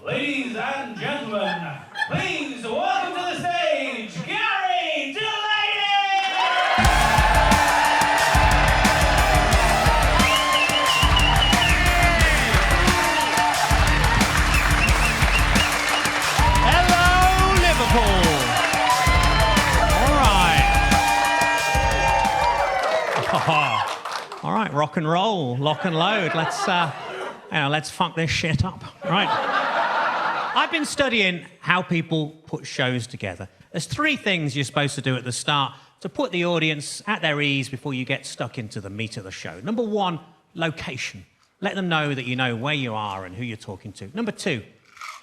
Ladies and gentlemen, please welcome to the stage, Gary Delaney! Hello, Liverpool! All right, rock and roll, lock and load. Let's fuck this shit up. Right. I've been studying how people put shows together. There's 3 things you're supposed to do at the start to put the audience at their ease before you get stuck into the meat of the show. Number 1, location. Let them know that you know where you are and who you're talking to. Number 2,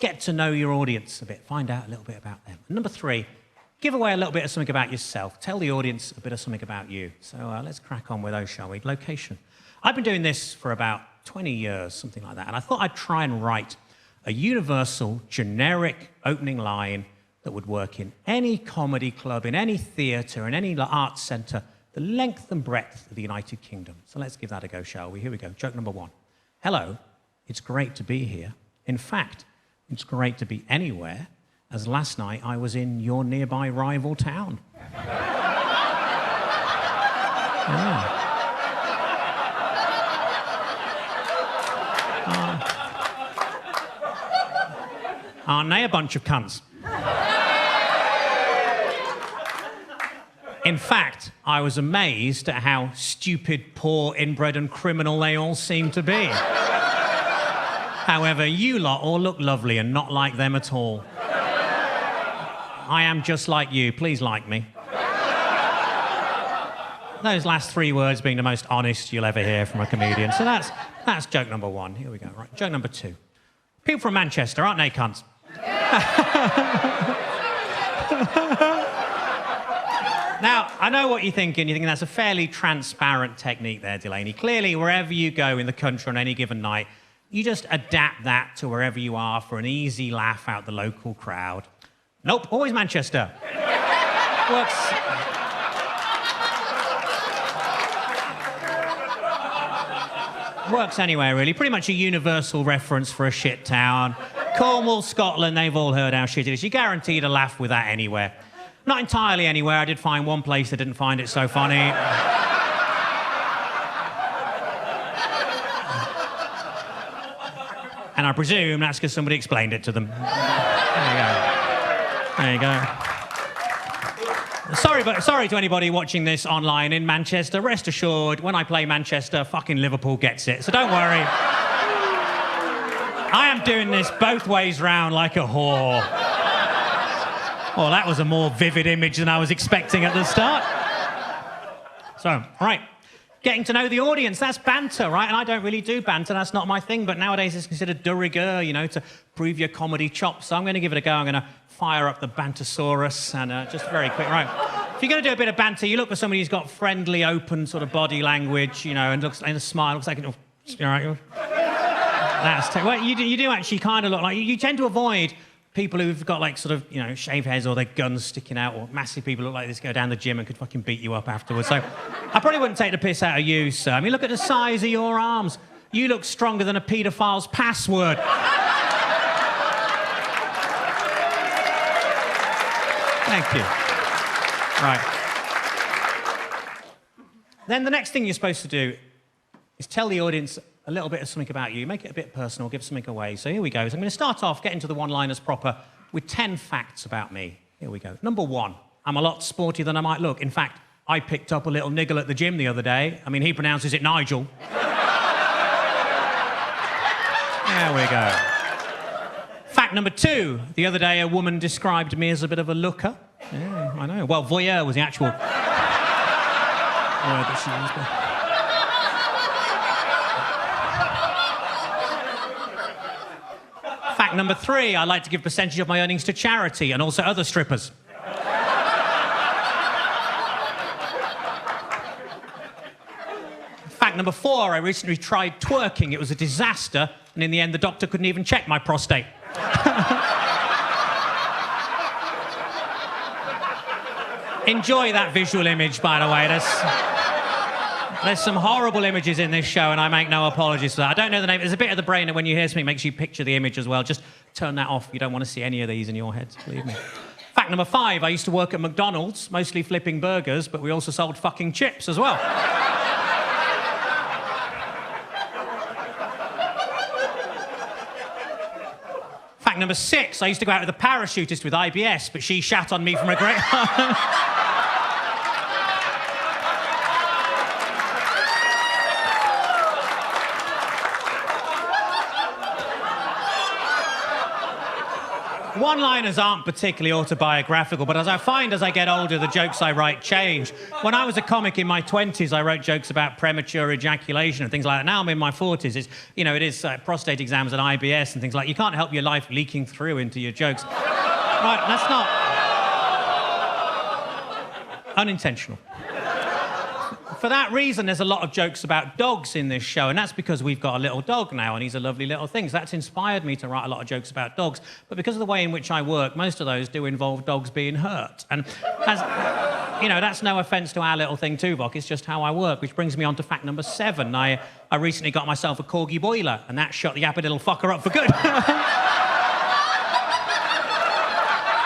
get to know your audience a bit. Find out a little bit about them. And number 3, give away a little bit of something about yourself. Tell the audience a bit of something about you. So let's crack on with those, shall we? Location. I've been doing this for about 20 years, something like that, and I thought I'd try and write a universal, generic opening line that would work in any comedy club, in any theatre, in any arts centre, the length and breadth of the United Kingdom. So let's give that a go, shall we? Here we go. Joke number 1. Hello, it's great to be here. In fact, it's great to be anywhere, as last night I was in your nearby rival town. Yeah. Aren't they a bunch of cunts? In fact, I was amazed at how stupid, poor, inbred and criminal they all seem to be. However, you lot all look lovely and not like them at all. I am just like you. Please like me. Those last 3 words being the most honest you'll ever hear from a comedian. So that's joke number 1. Here we go. Right, joke number 2. People from Manchester, aren't they cunts? Now, I know what you're thinking. You're thinking that's a fairly transparent technique there, Delaney. Clearly, wherever you go in the country on any given night, you just adapt that to wherever you are for an easy laugh out the local crowd. Nope, always Manchester. Works anywhere, really. Pretty much a universal reference for a shit town. Cornwall, Scotland, they've all heard how shit it is. You're guaranteed a laugh with that anywhere. Not entirely anywhere. I did find one place that didn't find it so funny. And I presume that's because somebody explained it to them. There you go. Sorry to anybody watching this online in Manchester. Rest assured, when I play Manchester, fucking Liverpool gets it. So don't worry. I am doing this both ways round like a whore. Well, that was a more vivid image than I was expecting at the start. So, right. Getting to know the audience, that's banter, right? And I don't really do banter, that's not my thing, but nowadays it's considered de rigueur, you know, to prove your comedy chops. So I'm going to give it a go. I'm going to fire up the Bantosaurus and just very quick, right. If you're going to do a bit of banter, you look for somebody who's got friendly, open sort of body language, you know, and looks and a smile, looks like, all right. Well, you do actually kind of look like, you tend to avoid people who've got like sort of, you know, shaved heads or their guns sticking out, or massive people look like this go down the gym and could fucking beat you up afterwards. So I probably wouldn't take the piss out of you, sir. I mean, look at the size of your arms. You look stronger than a paedophile's password. Thank you. Right. Then the next thing you're supposed to do is tell the audience a little bit of something about you. Make it a bit personal, give something away. So here we go. So I'm going to start off, get into the one-liners proper, with 10 facts about me. Here we go. Number 1, I'm a lot sportier than I might look. In fact, I picked up a little niggle at the gym the other day. I mean, he pronounces it Nigel. There we go. Fact number 2, the other day a woman described me as a bit of a looker. Yeah, I know. Well, voyeur was the actual word that she used. Fact number 3, I like to give a percentage of my earnings to charity and also other strippers. Fact number 4, I recently tried twerking. It was a disaster, and in the end, the doctor couldn't even check my prostate. Enjoy that visual image, by the way. There's some horrible images in this show, and I make no apologies for that. I don't know the name. There's a bit of the brain that when you hear something, makes you picture the image as well. Just turn that off. You don't want to see any of these in your heads, believe me. Fact number 5, I used to work at McDonald's, mostly flipping burgers, but we also sold fucking chips as well. Fact number 6, I used to go out with a parachutist with IBS, but she shat on me from a great... One-liners aren't particularly autobiographical, but as I find as I get older, the jokes I write change. When I was a comic in my 20s, I wrote jokes about premature ejaculation and things like that. Now I'm in my 40s. It is prostate exams and IBS and things like that. You can't help your life leaking through into your jokes. Right, that's not... unintentional. For that reason, there's a lot of jokes about dogs in this show, and that's because we've got a little dog now, and he's a lovely little thing. So that's inspired me to write a lot of jokes about dogs. But because of the way in which I work, most of those do involve dogs being hurt. And as, that's no offence to our little thing, Tuvok. It's just how I work, which brings me on to fact number 7. I recently got myself a corgi boiler, and that shut the yappy little fucker up for good.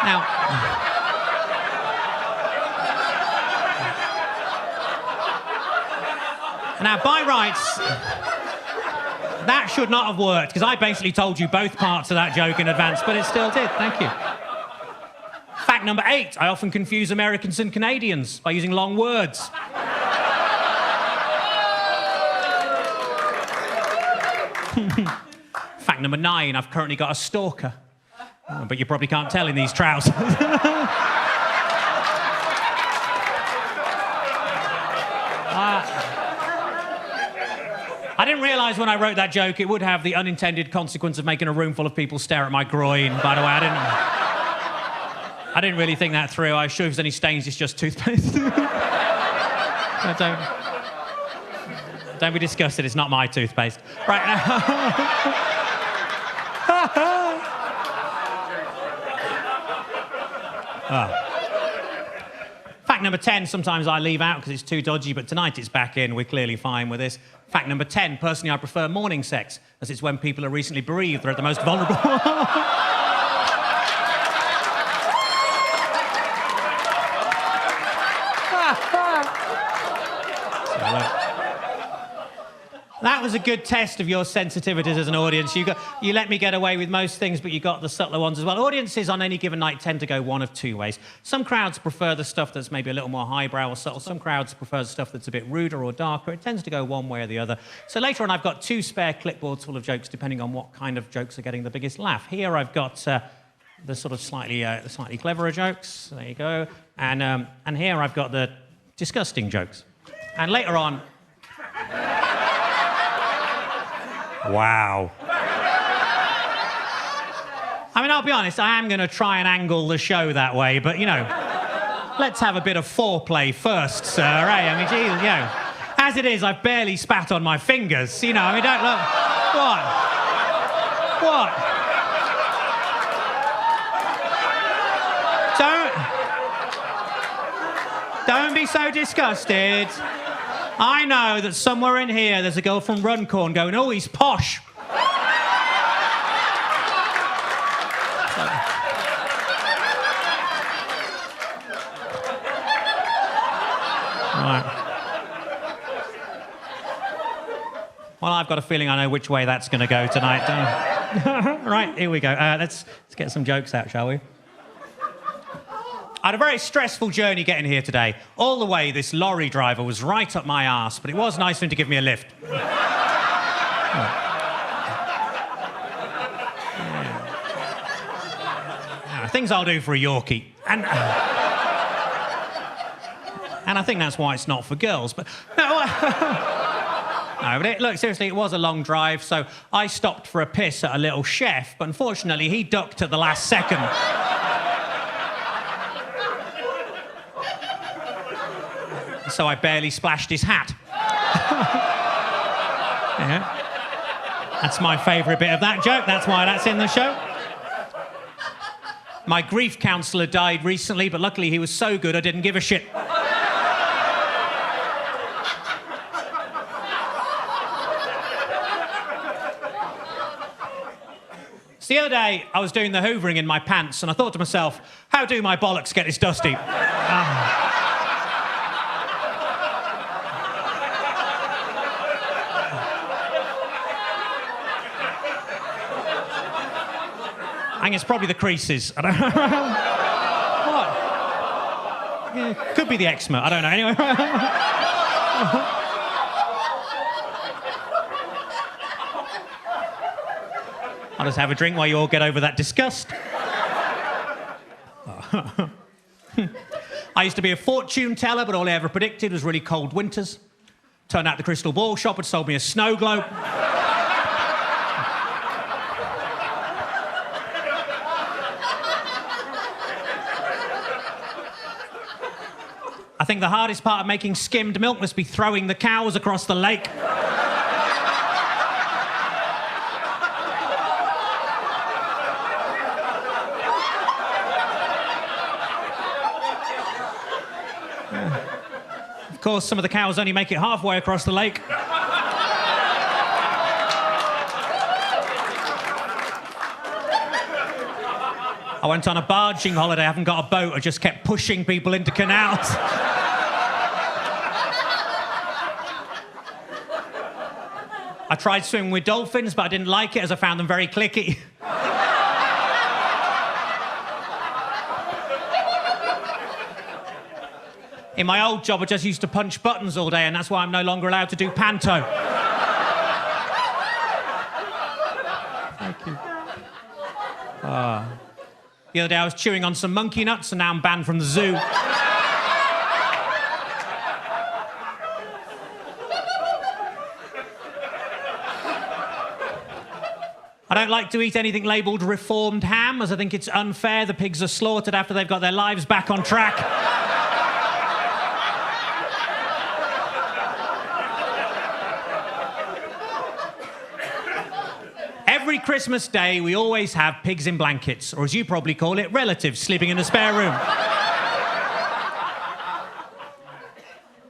Now... Now, by rights, that should not have worked, because I basically told you both parts of that joke in advance, but it still did. Thank you. Fact number 8, I often confuse Americans and Canadians by using long words. Fact number 9, I've currently got a stalker. Oh, but you probably can't tell in these trousers. I didn't realise when I wrote that joke it would have the unintended consequence of making a room full of people stare at my groin. By the way, I didn't really think that through. I assure if there's any stains, it's just toothpaste. Don't be disgusted, it's not my toothpaste. Right now... Fact number 10, sometimes I leave out because it's too dodgy, but tonight it's back in. We're clearly fine with this. Fact number 10, personally I prefer morning sex, as it's when people are recently bereaved, they're at the most vulnerable. That was a good test of your sensitivities as an audience. You let me get away with most things, but you got the subtler ones as well. Audiences on any given night tend to go one of 2 ways. Some crowds prefer the stuff that's maybe a little more highbrow or subtle. Some crowds prefer the stuff that's a bit ruder or darker. It tends to go one way or the other. So later on, I've got 2 spare clipboards full of jokes, depending on what kind of jokes are getting the biggest laugh. Here I've got the sort of slightly cleverer jokes. There you go. And here I've got the disgusting jokes. And later on... Wow. I mean, I'll be honest, I am going to try and angle the show that way, but, let's have a bit of foreplay first, sir, eh? I mean, Jesus, as it is, I've barely spat on my fingers, I mean, don't look... What? Don't be so disgusted. I know that somewhere in here there's a girl from Runcorn going, oh, he's posh. Right. Well, I've got a feeling I know which way that's going to go tonight, don't I? Right, here we go. Let's get some jokes out, shall we? I had a very stressful journey getting here today. All the way, this lorry driver was right up my arse, but it was nice of him to give me a lift. Things I'll do for a Yorkie. And I think that's why it's not for girls, but... No, but look, seriously, it was a long drive, so I stopped for a piss at a little chef, but unfortunately, he ducked at the last second. So I barely splashed his hat. Yeah. That's my favourite bit of that joke. That's why that's in the show. My grief counsellor died recently, but luckily he was so good I didn't give a shit. So the other day, I was doing the hoovering in my pants, and I thought to myself, how do my bollocks get this dusty? I think it's probably the creases. I don't know. What? Yeah, could be the eczema. I don't know. Anyway. I'll just have a drink while you all get over that disgust. I used to be a fortune teller, but all I ever predicted was really cold winters. Turned out the crystal ball shop had sold me a snow globe. I think the hardest part of making skimmed milk must be throwing the cows across the lake. Of course, some of the cows only make it halfway across the lake. I went on a barging holiday, I haven't got a boat, I just kept pushing people into canals. I tried swimming with dolphins, but I didn't like it as I found them very clicky. In my old job, I just used to punch buttons all day, and that's why I'm no longer allowed to do panto. Thank you. The other day, I was chewing on some monkey nuts, and now I'm banned from the zoo. I don't like to eat anything labelled reformed ham, as I think it's unfair the pigs are slaughtered after they've got their lives back on track. Every Christmas Day, we always have pigs in blankets, or as you probably call it, relatives sleeping in the spare room.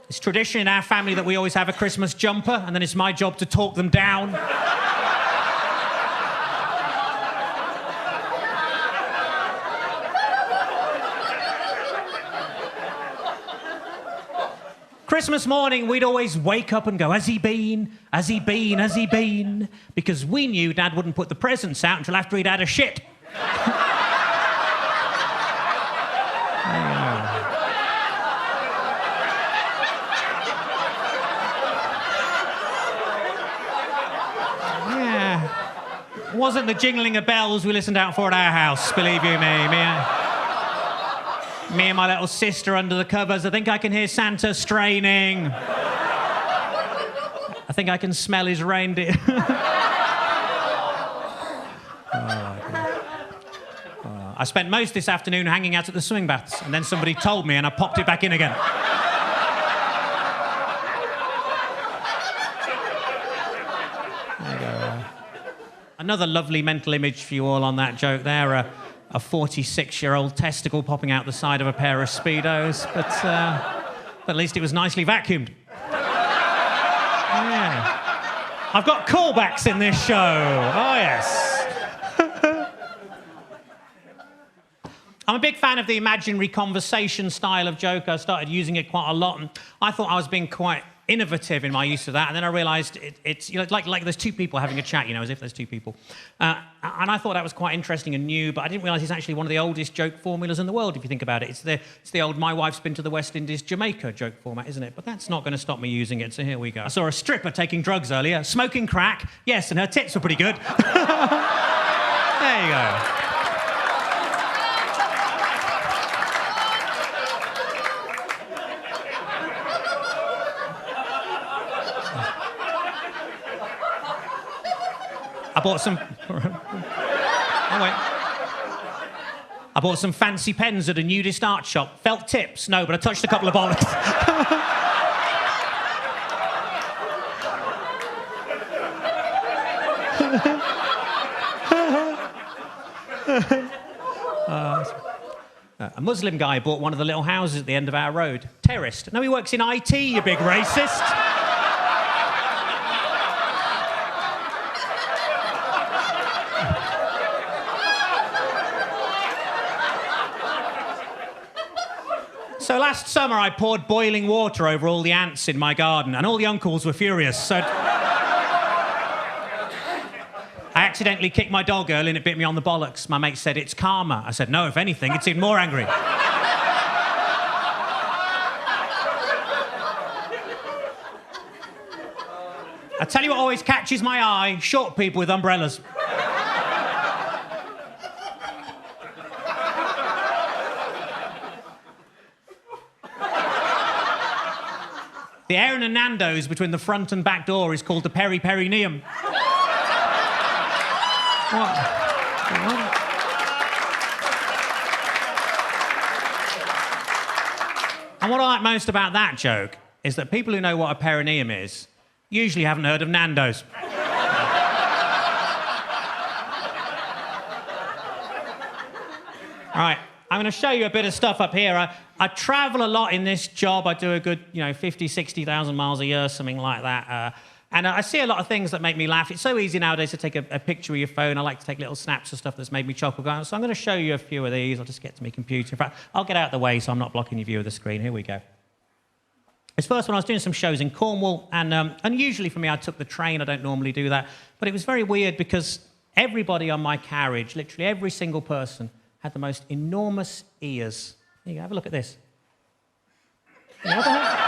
It's tradition in our family that we always have a Christmas jumper, and then it's my job to talk them down. Christmas morning, we'd always wake up and go, has he been? Has he been? Has he been? Because we knew Dad wouldn't put the presents out until after he'd had a shit. Yeah. It wasn't the jingling of bells we listened out for at our house, believe you me. Me and my little sister under the covers. I think I can hear Santa straining. I think I can smell his reindeer. I spent most this afternoon hanging out at the swimming baths, and then somebody told me and I popped it back in again. There you go. Another lovely mental image for you all on that joke there. A 46-year-old testicle popping out the side of a pair of Speedos, but at least it was nicely vacuumed. Yeah. I've got callbacks in this show. Oh, yes. I'm a big fan of the imaginary conversation style of joke. I started using it quite a lot, and I thought I was being quite innovative in my use of that, and then I realised it's you know, like there's two people having a chat, you know, as if there's two people. And I thought that was quite interesting and new, but I didn't realise it's actually one of the oldest joke formulas in the world, if you think about it. It's the old "my wife's been to the West Indies, Jamaica" joke format, isn't it? But that's not going to stop me using it, so here we go. I saw a stripper taking drugs earlier, smoking crack, yes, and her tits were pretty good. There you go. I bought some... Oh, wait. I bought some fancy pens at a nudist art shop. Felt tips? No, but I touched a couple of bollocks. A Muslim guy bought one of the little houses at the end of our road. Terrorist. No, he works in IT, you big racist. So last summer, I poured boiling water over all the ants in my garden, and all the uncles were furious, so... I accidentally kicked my dog early and it bit me on the bollocks. My mate said, it's karma. I said, no, if anything, it's even more angry. I tell you what always catches my eye, short people with umbrellas. The area in Nando's between the front and back door is called the peri-perineum. What? And what I like most about that joke is that people who know what a perineum is usually haven't heard of Nando's. Right, I'm going to show you a bit of stuff up here. I travel a lot in this job. I do a good, 50, 60,000 miles a year, something like that. And I see a lot of things that make me laugh. It's so easy nowadays to take a picture with your phone. I like to take little snaps of stuff that's made me chuckle. So I'm going to show you a few of these. I'll just get to my computer. In fact, I'll get out of the way so I'm not blocking your view of the screen. Here we go. This first one, I was doing some shows in Cornwall, and unusually for me, I took the train. I don't normally do that. But it was very weird because everybody on my carriage, literally every single person, had the most enormous ears. Here you go, have a look at this. Yeah, what the heck?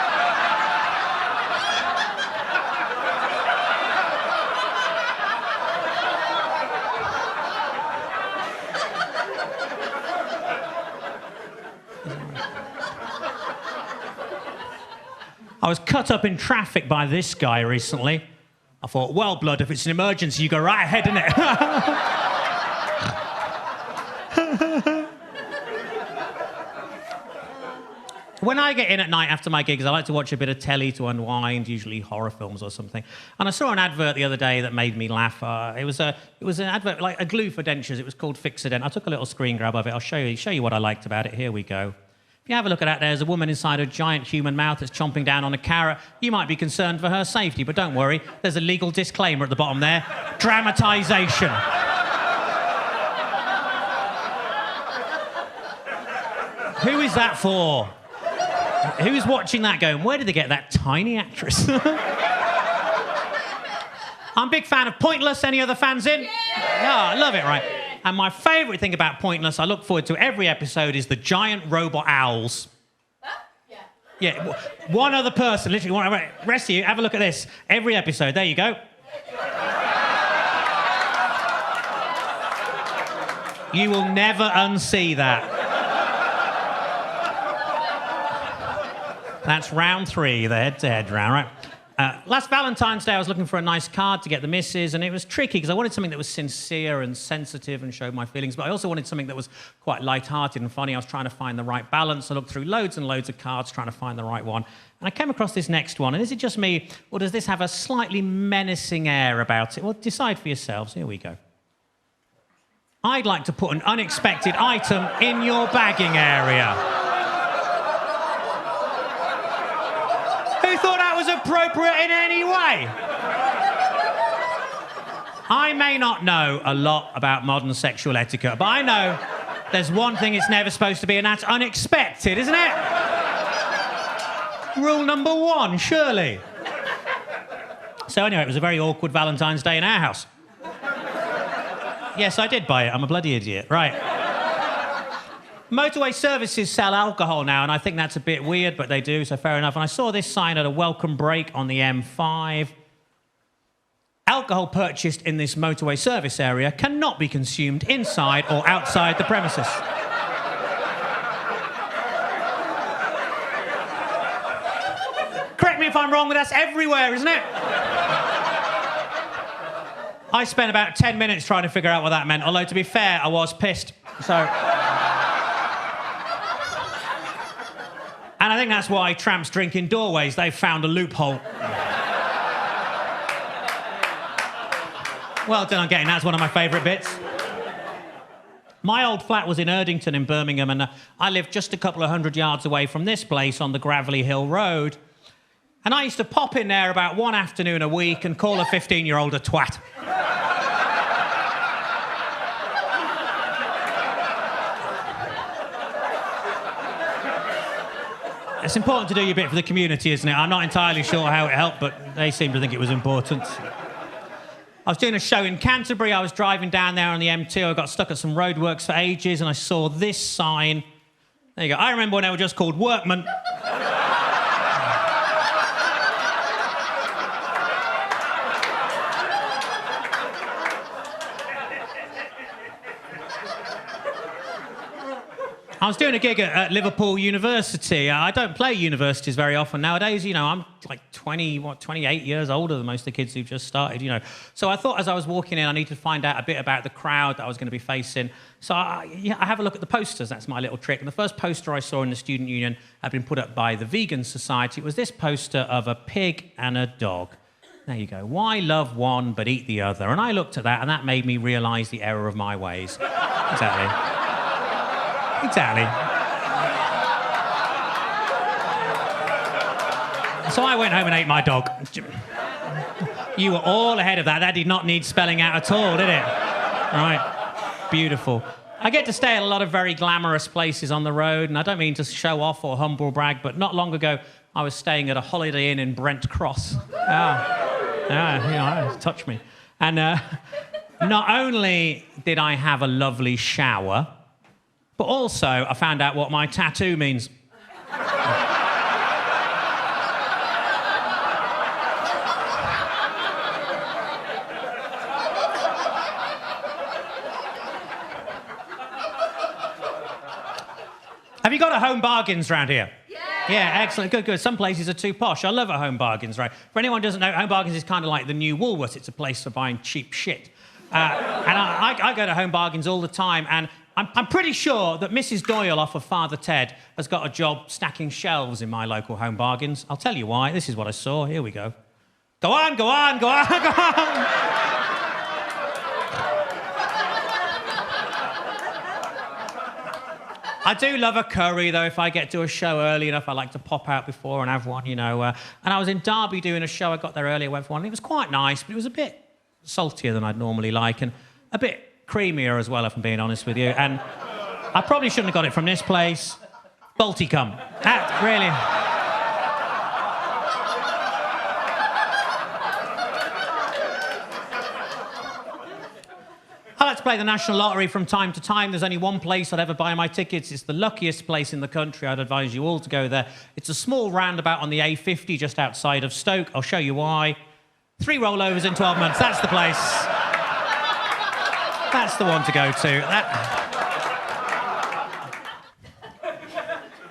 I was cut up in traffic by this guy recently. I thought, well, blood, if it's an emergency, you go right ahead, innit? When I get in at night after my gigs, I like to watch a bit of telly to unwind, usually horror films or something. And I saw an advert the other day that made me laugh. It was an advert, like a glue for dentures. It was called Fixodent. I took a little screen grab of it. I'll show you what I liked about it. Here we go. If you have a look at that, there's a woman inside a giant human mouth that's chomping down on a carrot. You might be concerned for her safety, but don't worry. There's a legal disclaimer at the bottom there. Dramatisation. Who is that for? Who's watching that going, where did they get that tiny actress? I'm a big fan of Pointless. Any other fans in? Yeah, I love it, right? And my favourite thing about Pointless, I look forward to every episode, is the giant robot owls. Yeah, one other person, literally, rest of you, have a look at this. Every episode, there you go. You will never unsee that. That's round 3, the head-to-head round, right? Last Valentine's Day, I was looking for a nice card to get the missus, and it was tricky because I wanted something that was sincere and sensitive and showed my feelings, but I also wanted something that was quite light-hearted and funny. I was trying to find the right balance. I looked through loads and loads of cards trying to find the right one, and I came across this next one. And is it just me, or does this have a slightly menacing air about it? Well, decide for yourselves. Here we go. I'd like to put an unexpected item in your bagging area. Who thought that was appropriate in any way? I may not know a lot about modern sexual etiquette, but I know there's one thing it's never supposed to be, and that's unexpected, isn't it? Rule number 1, surely. So anyway, it was a very awkward Valentine's Day in our house. Yes, I did buy it. I'm a bloody idiot. Right. Motorway services sell alcohol now, and I think that's a bit weird, but they do, so fair enough. And I saw this sign at a welcome break on the M5. Alcohol purchased in this motorway service area cannot be consumed inside or outside the premises. Correct me if I'm wrong, but that's everywhere, isn't it? I spent about 10 minutes trying to figure out what that meant, although, to be fair, I was pissed. So... And I think that's why tramps drink in doorways. They've found a loophole. Well done on getting that's one of my favourite bits. My old flat was in Erdington in Birmingham, and I lived just a couple of 100 yards away from this place on the Gravelly Hill Road. And I used to pop in there about one afternoon a week and call a 15-year-old a twat. It's important to do your bit for the community, isn't it? I'm not entirely sure how it helped, but they seem to think it was important. I was doing a show in Canterbury. I was driving down there on the M2. I got stuck at some roadworks for ages, and I saw this sign. There you go. I remember when they were just called Workmen. I was doing a gig at Liverpool University. I don't play universities very often nowadays. You know, I'm like 28 years older than most of the kids who've just started, you know. So I thought as I was walking in, I needed to find out a bit about the crowd that I was going to be facing. So I have a look at the posters. That's my little trick. And the first poster I saw in the Student Union had been put up by the Vegan Society. It was this poster of a pig and a dog. There you go. Why love one but eat the other? And I looked at that, and that made me realise the error of my ways. Exactly. Exactly. So I went home and ate my dog. You were all ahead of that. That did not need spelling out at all, did it? Right. Beautiful. I get to stay at a lot of very glamorous places on the road, and I don't mean to show off or humble brag, but not long ago I was staying at a Holiday Inn in Brent Cross. Touch me. And not only did I have a lovely shower, but also, I found out what my tattoo means. Have you got a Home Bargains round here? Yeah, excellent. Good. Some places are too posh. I love a Home Bargains, right? For anyone who doesn't know, Home Bargains is kind of like the new Woolworths. It's a place for buying cheap shit. And I go to Home Bargains all the time, and I'm pretty sure that Mrs. Doyle off of Father Ted has got a job stacking shelves in my local Home Bargains. I'll tell you why. This is what I saw. Here we go. Go on. I do love a curry, though. If I get to a show early enough, I like to pop out before and have one, you know. And I was in Derby doing a show. I got there earlier, went for one. It was quite nice, but it was a bit saltier than I'd normally like, and a bit creamier as well, if I'm being honest with you. And I probably shouldn't have got it from this place. Balticum. That, really. I like to play the National Lottery from time to time. There's only one place I'd ever buy my tickets. It's the luckiest place in the country. I'd advise you all to go there. It's a small roundabout on the A50 just outside of Stoke. I'll show you why. 3 rollovers in 12 months. That's the place. That's the one to go to.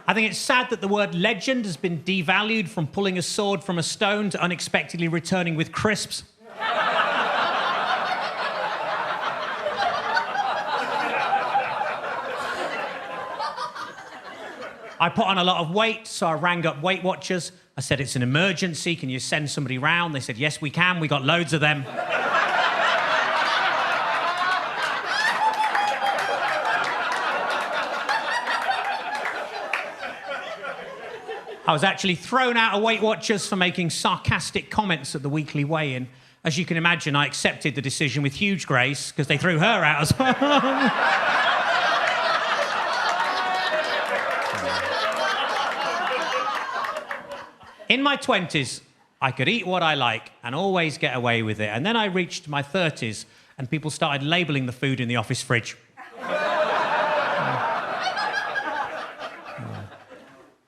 I think it's sad that the word legend has been devalued from pulling a sword from a stone to unexpectedly returning with crisps. I put on a lot of weight, so I rang up Weight Watchers. I said, it's an emergency. Can you send somebody round? They said, yes, we can. We got loads of them. I was actually thrown out of Weight Watchers for making sarcastic comments at the weekly weigh-in. As you can imagine, I accepted the decision with huge grace because they threw her out as well. In my 20s, I could eat what I like and always get away with it. And then I reached my 30s and people started labelling the food in the office fridge.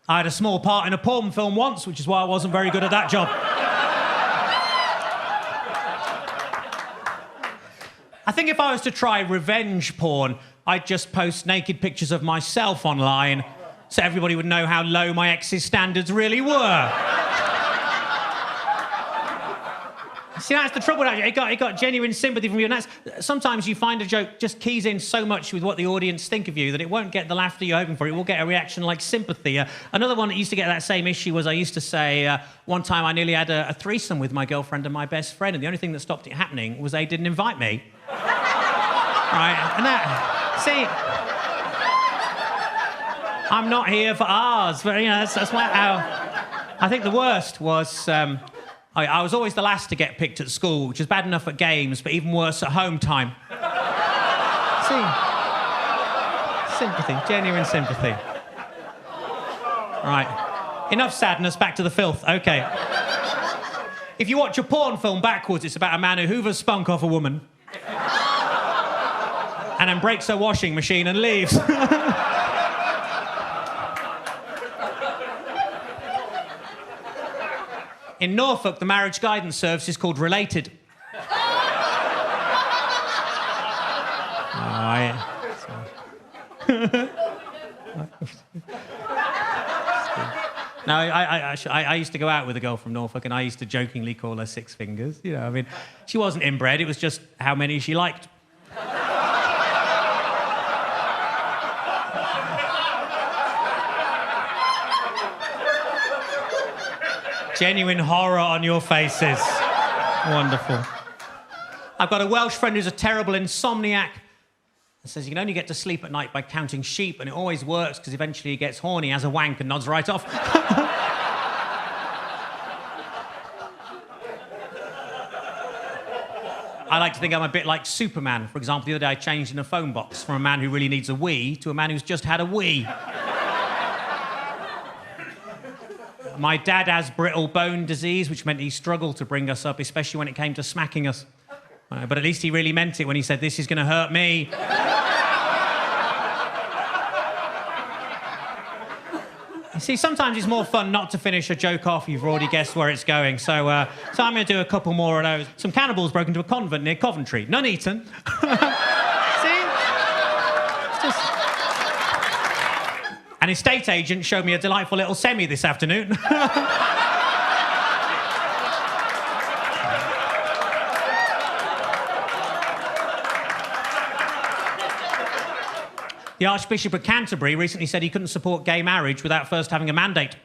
I had a small part in a porn film once, which is why I wasn't very good at that job. I think if I was to try revenge porn, I'd just post naked pictures of myself online so everybody would know how low my ex's standards really were. See, that's the trouble. It got genuine sympathy from you. And that's, sometimes you find a joke just keys in so much with what the audience think of you that it won't get the laughter you're hoping for. It will get a reaction like sympathy. Another one that used to get that same issue was I used to say, one time I nearly had a threesome with my girlfriend and my best friend, and the only thing that stopped it happening was they didn't invite me. Right? And that, see, I'm not here for ours. But, you know, that's how... I think the worst was... I was always the last to get picked at school, which is bad enough at games, but even worse at home time. See? Sympathy, genuine sympathy. Right. Enough sadness, back to the filth. Okay. If you watch a porn film backwards, it's about a man who hoovers spunk off a woman and then breaks her washing machine and leaves. In Norfolk, the marriage guidance service is called Related. No, I used to go out with a girl from Norfolk and I used to jokingly call her Six Fingers. You know, I mean, she wasn't inbred, it was just how many she liked. Genuine horror on your faces. Wonderful. I've got a Welsh friend who's a terrible insomniac. He says you can only get to sleep at night by counting sheep, and it always works because eventually he gets horny, has a wank, and nods right off. I like to think I'm a bit like Superman. For example, the other day I changed in a phone box from a man who really needs a wee to a man who's just had a wee. My dad has brittle bone disease, which meant he struggled to bring us up, especially when it came to smacking us. But at least he really meant it when he said, "This is going to hurt me." You see, sometimes it's more fun not to finish a joke off. You've already guessed where it's going. So I'm going to do a couple more of those. Some cannibals broke into a convent near Coventry. None eaten. See? It's just... An estate agent showed me a delightful little semi this afternoon. The Archbishop of Canterbury recently said he couldn't support gay marriage without first having a mandate.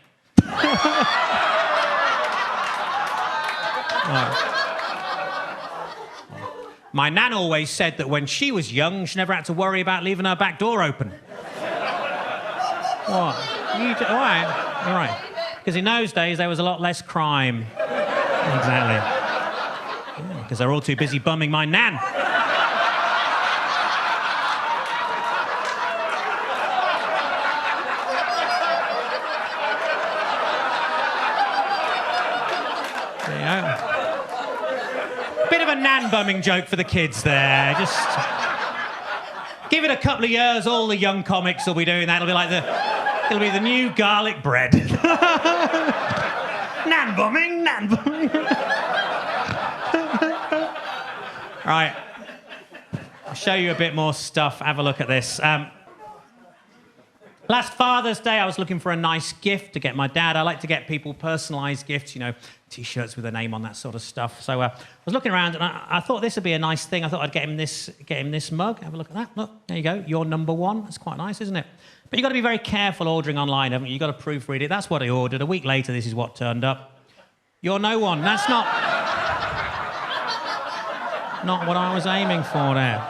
My nan always said that when she was young, she never had to worry about leaving her back door open. What? All right. All right. Because in those days, there was a lot less crime. Exactly. Because they're all too busy bumming my nan. Bit of a nan-bumming joke for the kids there. Just give it a couple of years, all the young comics will be doing that. It'll be the new garlic bread. Nan-bumming, nan-bumming. Right. I'll show you a bit more stuff. Have a look at this. Last Father's Day, I was looking for a nice gift to get my dad. I like to get people personalised gifts, you know, T-shirts with a name on, that sort of stuff. So I was looking around and I thought this would be a nice thing. I thought I'd get him this mug. Have a look at that. Look, there you go. You're number one. That's quite nice, isn't it? But you've got to be very careful ordering online, haven't you? You've got to proofread it. That's what I ordered. A week later, this is what turned up. You're no one. That's not what I was aiming for there.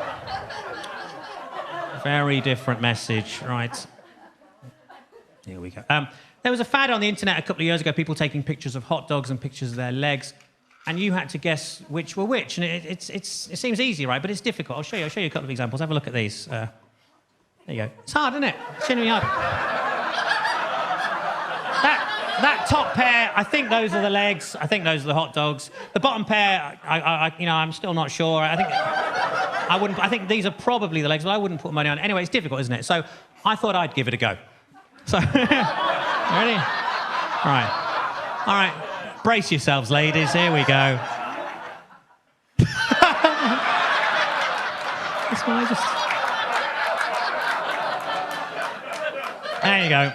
Very different message. Right. Here we go. There was a fad on the internet a couple of years ago, people taking pictures of hot dogs and pictures of their legs, and you had to guess which were which. And it seems easy, right? But it's difficult. I'll show you a couple of examples. Have a look at these. There you go. It's hard, isn't it? It's genuinely hard. That top pair, I think those are the legs. I think those are the hot dogs. The bottom pair, I'm still not sure. I think these are probably the legs, but I wouldn't put money on it. Anyway, it's difficult, isn't it? So I thought I'd give it a go. So, ready? All right. Brace yourselves, ladies. Here we go. That's why There you go.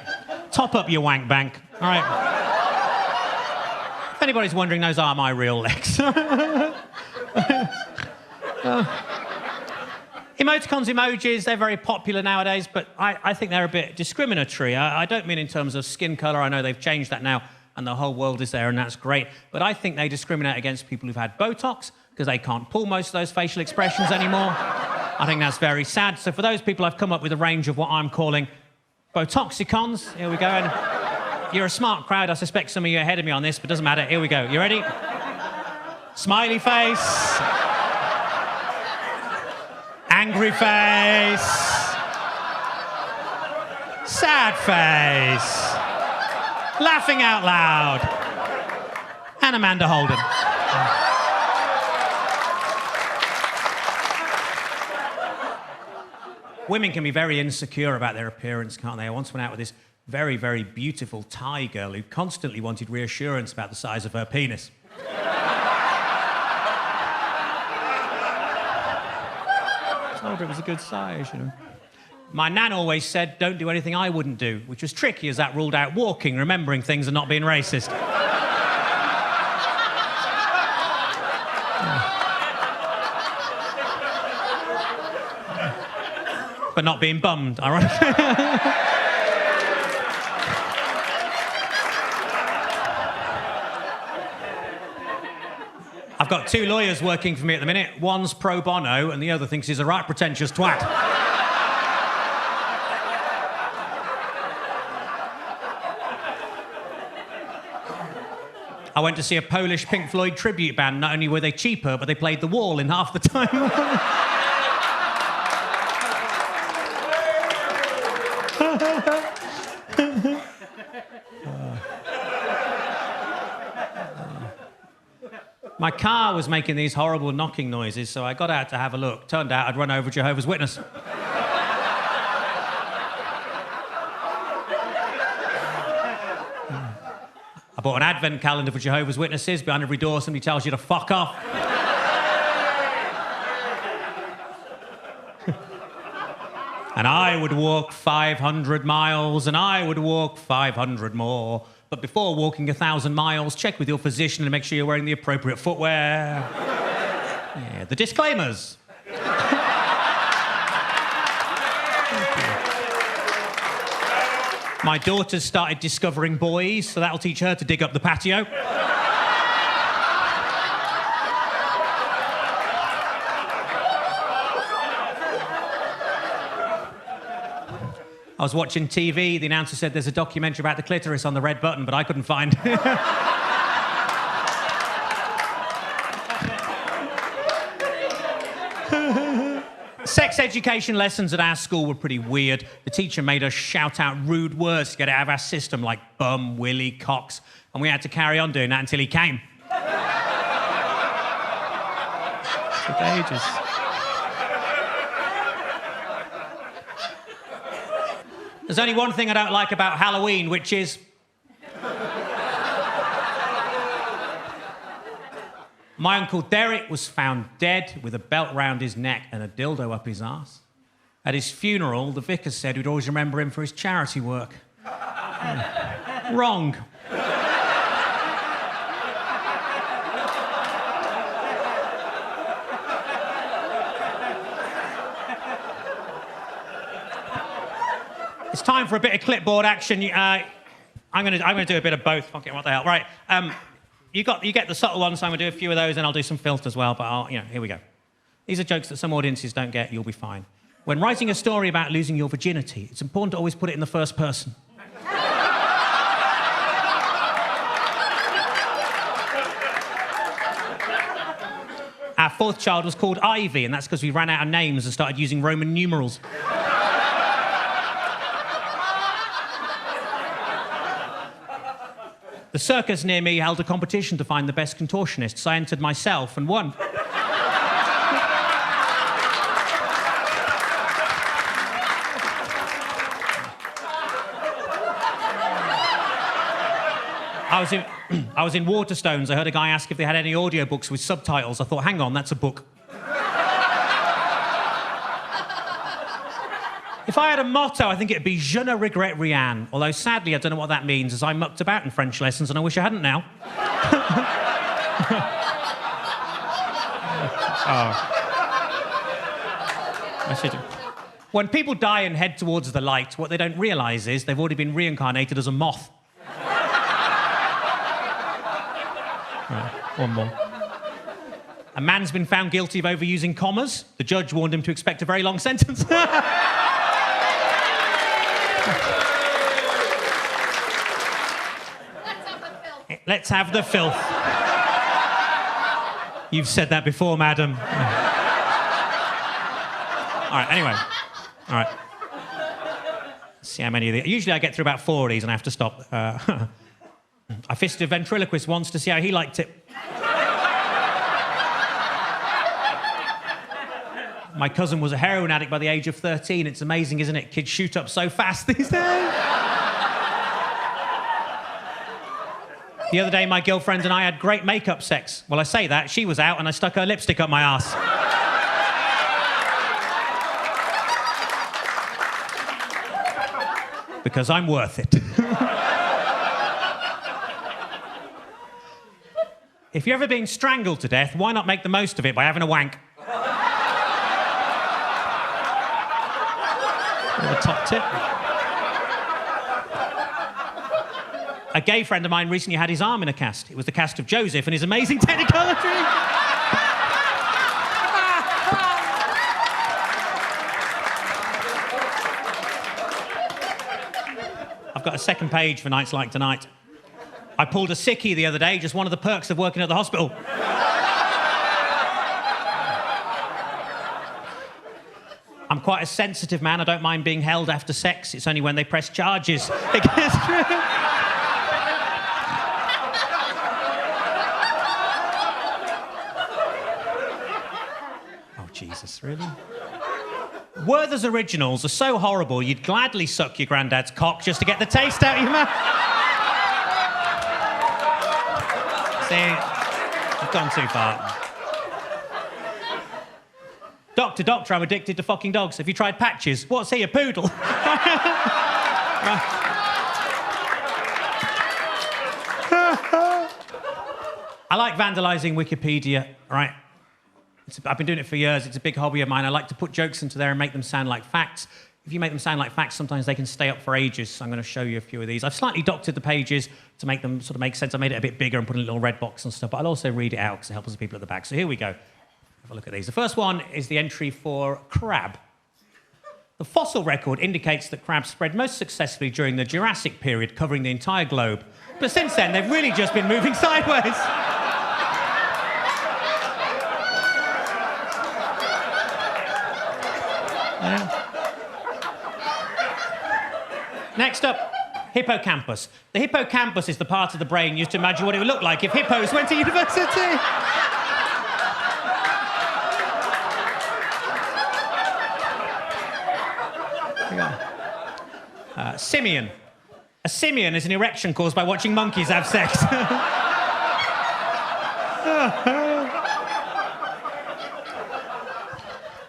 Top up your wank bank. All right. If anybody's wondering, those are my real legs. Emoticons, emojis, they're very popular nowadays, but I think they're a bit discriminatory. I don't mean in terms of skin colour. I know they've changed that now, and the whole world is there, and that's great. But I think they discriminate against people who've had Botox, because they can't pull most of those facial expressions anymore. I think that's very sad. So for those people, I've come up with a range of what I'm calling Botoxicons. Here we go. And you're a smart crowd. I suspect some of you are ahead of me on this, but it doesn't matter. Here we go. You ready? Smiley face. Angry face. Sad face. Laughing out loud. And Amanda Holden. Women can be very insecure about their appearance, can't they? I once went out with this very, very beautiful Thai girl who constantly wanted reassurance about the size of her penis. I told her it was a good size, you know. My nan always said, don't do anything I wouldn't do, which was tricky as that ruled out walking, remembering things and not being racist. But not being bummed, all right? I've got 2 lawyers working for me at the minute. One's pro bono and the other thinks he's a right pretentious twat. I went to see a Polish Pink Floyd tribute band. Not only were they cheaper, but they played The Wall in half the time. My car was making these horrible knocking noises, so I got out to have a look. Turned out I'd run over a Jehovah's Witness. I bought an advent calendar for Jehovah's Witnesses. Behind every door, somebody tells you to fuck off. And I would walk 500 miles, and I would walk 500 more. But before walking 1,000 miles, check with your physician and make sure you're wearing the appropriate footwear. Yeah, the disclaimers. My daughter's started discovering boys, so that'll teach her to dig up the patio. I was watching TV, the announcer said there's a documentary about the clitoris on the red button, but I couldn't find it. Sex education lessons at our school were pretty weird. The teacher made us shout out rude words to get it out of our system, like bum, willy, cocks, and we had to carry on doing that until he came. Took ages. There's only one thing I don't like about Halloween, which is... My Uncle Derek was found dead with a belt round his neck and a dildo up his arse. At his funeral, the vicar said we'd always remember him for his charity work. Wrong. It's time for a bit of clipboard action. I'm gonna do a bit of both. Fuck it, what the hell? Right. You get the subtle ones, so I'm gonna do a few of those, and I'll do some filth as well. But here we go. These are jokes that some audiences don't get. You'll be fine. When writing a story about losing your virginity, it's important to always put it in the first person. Our 4th child was called Ivy, and that's because we ran out of names and started using Roman numerals. The circus near me held a competition to find the best contortionists. I entered myself and won. I was in Waterstones. I heard a guy ask if they had any audiobooks with subtitles. I thought, hang on, that's a book. If I had a motto, I think it'd be Je ne regrette rien. Although, sadly, I don't know what that means, as I mucked about in French lessons and I wish I hadn't now. I should have. When people die and head towards the light, what they don't realise is they've already been reincarnated as a moth. Right, one more. A man's been found guilty of overusing commas. The judge warned him to expect a very long sentence. Let's have the filth. You've said that before, madam. All right, anyway. All right. Let's see how many of these. Usually I get through about 4 of these and I have to stop. I fisted a ventriloquist once to see how he liked it. My cousin was a heroin addict by the age of 13. It's amazing, isn't it? Kids shoot up so fast these days. The other day, my girlfriend and I had great makeup sex. Well, I say that. She was out and I stuck her lipstick up my arse. Because I'm worth it. If you're ever being strangled to death, why not make the most of it by having a wank? A top tip. A gay friend of mine recently had his arm in a cast. It was the cast of Joseph and his amazing technicology. I've got a second page for Nights Like Tonight. I pulled a sickie the other day, just one of the perks of working at the hospital. I'm quite a sensitive man. I don't mind being held after sex. It's only when they press charges it gets true. Oh, Jesus, really? Werther's Originals are so horrible, you'd gladly suck your granddad's cock just to get the taste out of your mouth. See, I've gone too far. Doctor, doctor, I'm addicted to fucking dogs. Have you tried Patches? What's he, a poodle? I like vandalising Wikipedia, right? I've been doing it for years. It's a big hobby of mine. I like to put jokes into there and make them sound like facts. If you make them sound like facts, sometimes they can stay up for ages. So I'm going to show you a few of these. I've slightly doctored the pages to make them sort of make sense. I made it a bit bigger and put in a little red box and stuff, but I'll also read it out because it helps the people at the back. So here we go. Have a look at these. The first one is the entry for crab. The fossil record indicates that crabs spread most successfully during the Jurassic period, covering the entire globe. But since then, they've really just been moving sideways. Yeah. Next up, hippocampus. The hippocampus is the part of the brain used to imagine what it would look like if hippos went to university. Simian. A simian is an erection caused by watching monkeys have sex.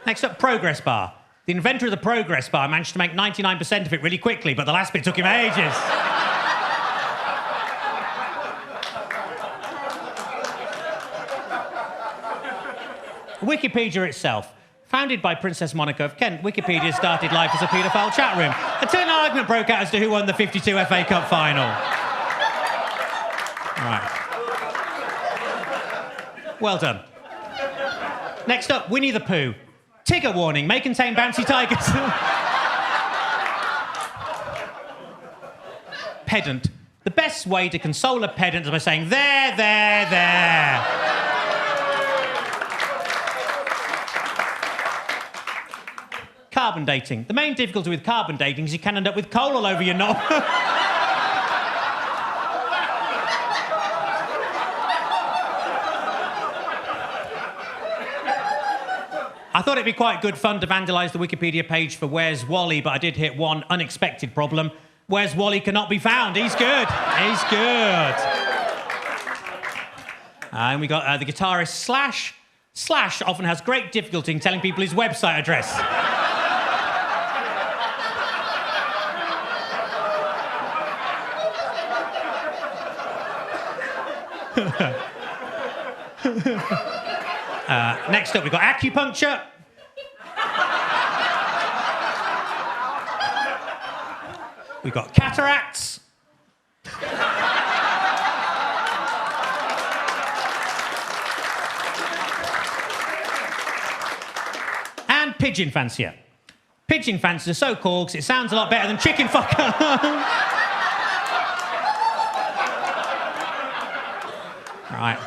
Next up, progress bar. The inventor of the progress bar managed to make 99% of it really quickly, but the last bit took him ages. Wikipedia itself. Founded by Princess Monica of Kent, Wikipedia started life as a paedophile chat room until an argument broke out as to who won the 52 FA Cup final. Right. Well done. Next up, Winnie the Pooh. Tigger warning, may contain bouncy tigers. Pedant. The best way to console a pedant is by saying, there, there, there. Carbon dating. The main difficulty with carbon dating is you can end up with coal all over your knob. I thought it'd be quite good fun to vandalise the Wikipedia page for Where's Wally, but I did hit one unexpected problem. Where's Wally cannot be found. He's good. He's good. And we got the guitarist Slash. Slash often has great difficulty in telling people his website address. Next up, we've got acupuncture. We've got cataracts. And pigeon fancier. Pigeon fancier are so cool because it sounds a lot better than chicken fucker. Right.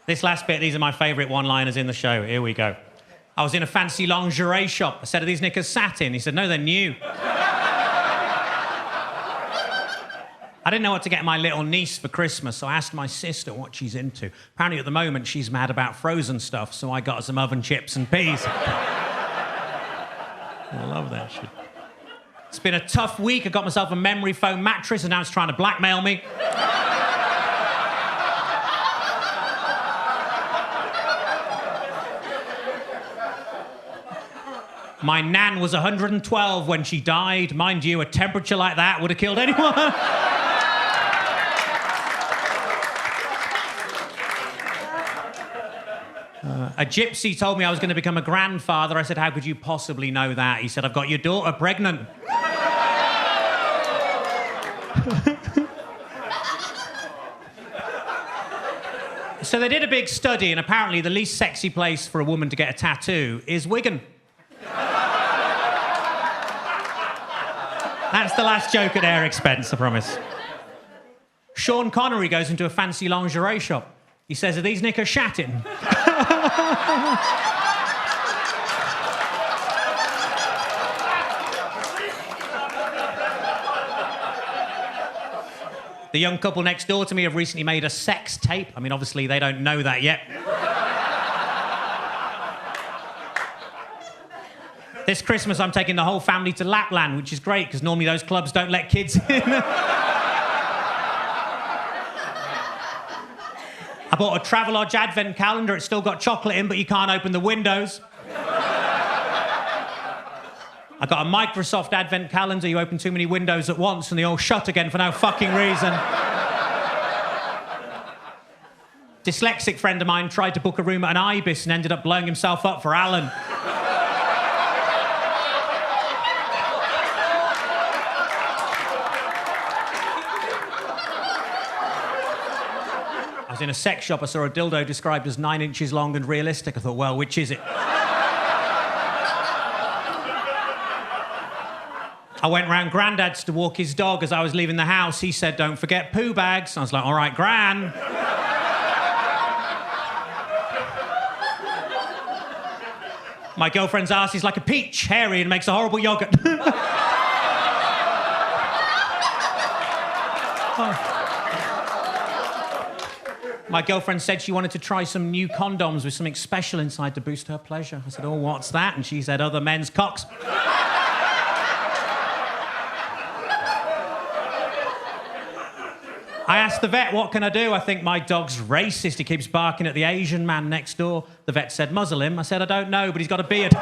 This last bit, these are my favourite one-liners in the show. Here we go. I was in a fancy lingerie shop. I said, are these knickers satin? He said, no, they're new. I didn't know what to get my little niece for Christmas, so I asked my sister what she's into. Apparently at the moment she's mad about frozen stuff, so I got her some oven chips and peas. I love that shit. It's been a tough week. I got myself a memory foam mattress and now it's trying to blackmail me. My nan was 112 when she died. Mind you, a temperature like that would have killed anyone. A gypsy told me I was going to become a grandfather. I said, how could you possibly know that? He said, I've got your daughter pregnant. So they did a big study, and apparently the least sexy place for a woman to get a tattoo is Wigan. That's the last joke at their expense, I promise. Sean Connery goes into a fancy lingerie shop. He says, are these knickers shatting? The young couple next door to me have recently made a sex tape. I mean, obviously, they don't know that yet. This Christmas, I'm taking the whole family to Lapland, which is great, because normally those clubs don't let kids in. I bought a Travelodge advent calendar. It's still got chocolate in, but you can't open the windows. I got a Microsoft advent calendar. You open too many windows at once and they all shut again for no fucking reason. Dyslexic friend of mine tried to book a room at an Ibis and ended up blowing himself up for Alan. I was in a sex shop. I saw a dildo described as 9 inches long and realistic. I thought, well, which is it? I went round Grandad's to walk his dog. As I was leaving the house, he said, don't forget poo bags. I was like, all right, Gran. My girlfriend's ass is like a peach, hairy, and makes a horrible yoghurt. My girlfriend said she wanted to try some new condoms with something special inside to boost her pleasure. I said, oh, what's that? And she said, other men's cocks. I asked the vet, what can I do? I think my dog's racist. He keeps barking at the Asian man next door. The vet said, muzzle him. I said, I don't know, but he's got a beard.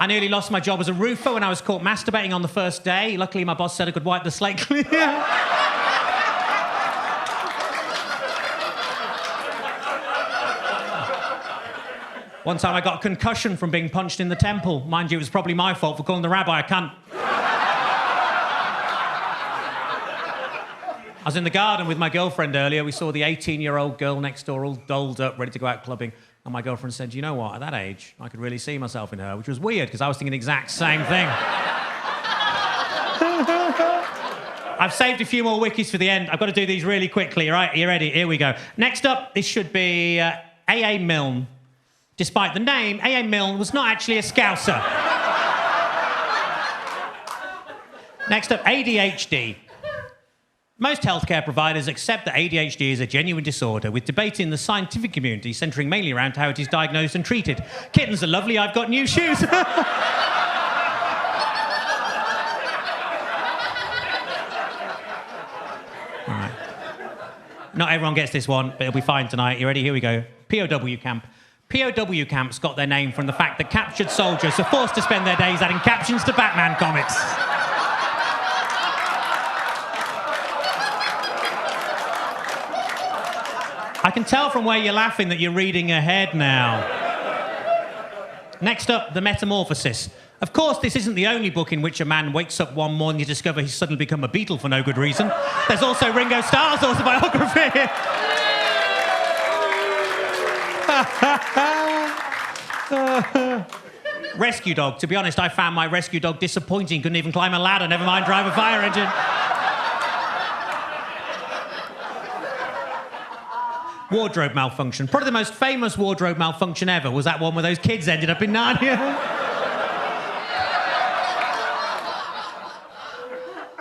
I nearly lost my job as a roofer when I was caught masturbating on the first day. Luckily, my boss said I could wipe the slate clean. One time I got a concussion from being punched in the temple. Mind you, it was probably my fault for calling the rabbi a cunt. I was in the garden with my girlfriend earlier. We saw the 18-year-old girl next door all dolled up, ready to go out clubbing. And my girlfriend said, you know what, at that age, I could really see myself in her, which was weird, because I was thinking the exact same thing. I've saved a few more wikis for the end. I've got to do these really quickly, right? Are you ready? Here we go. Next up, this should be A.A. Milne. Despite the name, A.A. Milne was not actually a Scouser. Next up, ADHD. Most healthcare providers accept that ADHD is a genuine disorder, with debate in the scientific community centering mainly around how it is diagnosed and treated. Kittens are lovely, I've got new shoes. All right. Not everyone gets this one, but it'll be fine tonight. You ready? Here we go. POW camp. POW camps got their name from the fact that captured soldiers are forced to spend their days adding captions to Batman comics. I can tell from where you're laughing that you're reading ahead now. Next up, The Metamorphosis. Of course, this isn't the only book in which a man wakes up one morning to discover he's suddenly become a beetle for no good reason. There's also Ringo Starr's autobiography. Rescue dog. To be honest, I found my rescue dog disappointing. Couldn't even climb a ladder, never mind drive a fire engine. Wardrobe malfunction. Probably the most famous wardrobe malfunction ever was that one where those kids ended up in Narnia.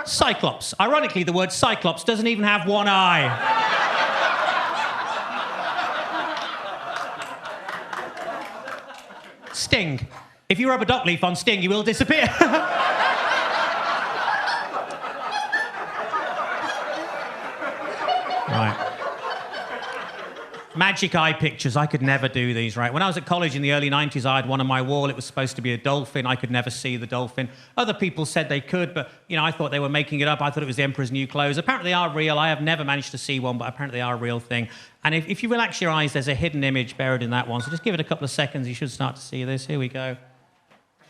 Cyclops. Ironically, the word Cyclops doesn't even have one eye. Sting. If you rub a dock leaf on Sting, he will disappear. Right. Magic eye pictures. I could never do these, right? When I was at college in the early 90s, I had one on my wall. It was supposed to be a dolphin. I could never see the dolphin. Other people said they could, but, I thought they were making it up. I thought it was the Emperor's New Clothes. Apparently they are real. I have never managed to see one, but apparently they are a real thing. And if you relax your eyes, there's a hidden image buried in that one. So just give it a couple of seconds. You should start to see this. Here we go.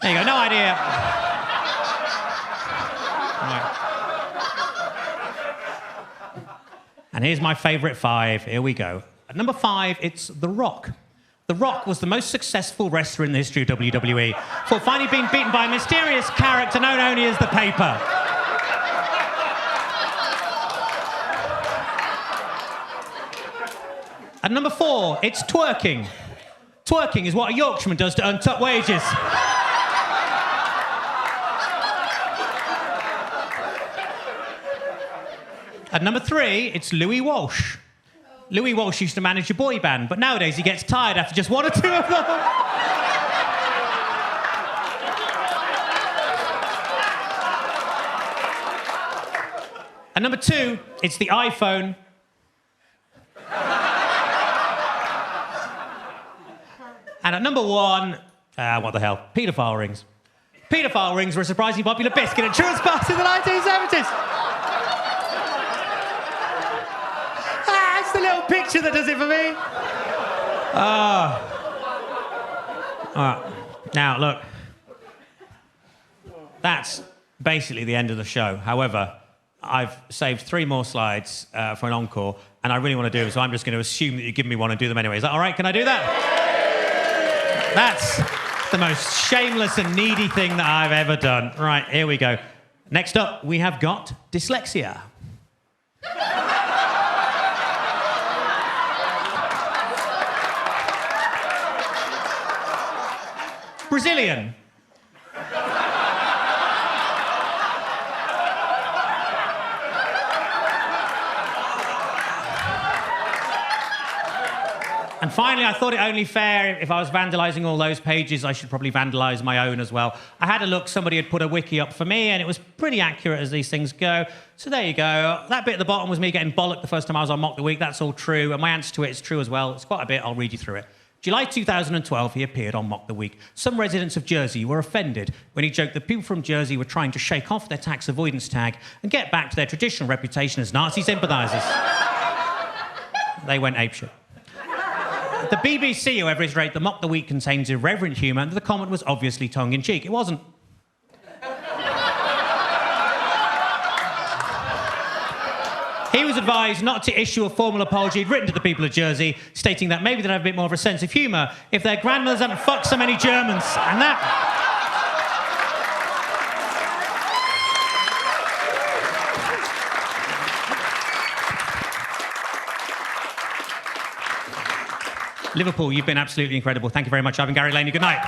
There you go. No idea. Right. And here's my favourite 5. Here we go. At number 5, it's The Rock. The Rock was the most successful wrestler in the history of WWE, for finally being beaten by a mysterious character known only as The Paper. At number 4, it's twerking. Twerking is what a Yorkshireman does to earn top wages. At number 3, it's Louis Walsh. Louis Walsh used to manage a boy band, but nowadays he gets tired after just 1 or 2 of them. At number 2, it's the iPhone. And at number 1, what the hell, paedophile rings. Paedophile rings were a surprisingly popular biscuit at children's parties in the 1970s. The little picture that does it for me. Now, look. That's basically the end of the show. However, I've saved 3 more slides for an encore, and I really want to do them, so I'm just going to assume that you give me one and do them anyway. Is that all right? Can I do that? That's the most shameless and needy thing that I've ever done. Right, here we go. Next up, we have got dyslexia. Brazilian. And finally, I thought it only fair if I was vandalising all those pages, I should probably vandalise my own as well. I had a look, somebody had put a wiki up for me, and it was pretty accurate as these things go. So there you go. That bit at the bottom was me getting bollocked the first time I was on Mock the Week. That's all true. And my answer to it is true as well. It's quite a bit. I'll read you through it. July 2012, he appeared on Mock the Week. Some residents of Jersey were offended when he joked that people from Jersey were trying to shake off their tax avoidance tag and get back to their traditional reputation as Nazi sympathisers. They went apeshit. The BBC, however, is right. The Mock the Week contains irreverent humour, and the comment was obviously tongue-in-cheek. It wasn't. He was advised not to issue a formal apology written to the people of Jersey, stating that maybe they'd have a bit more of a sense of humour if their grandmothers hadn't fucked so many Germans. And that... Liverpool, you've been absolutely incredible. Thank you very much. I've been Gary Delaney. Good night.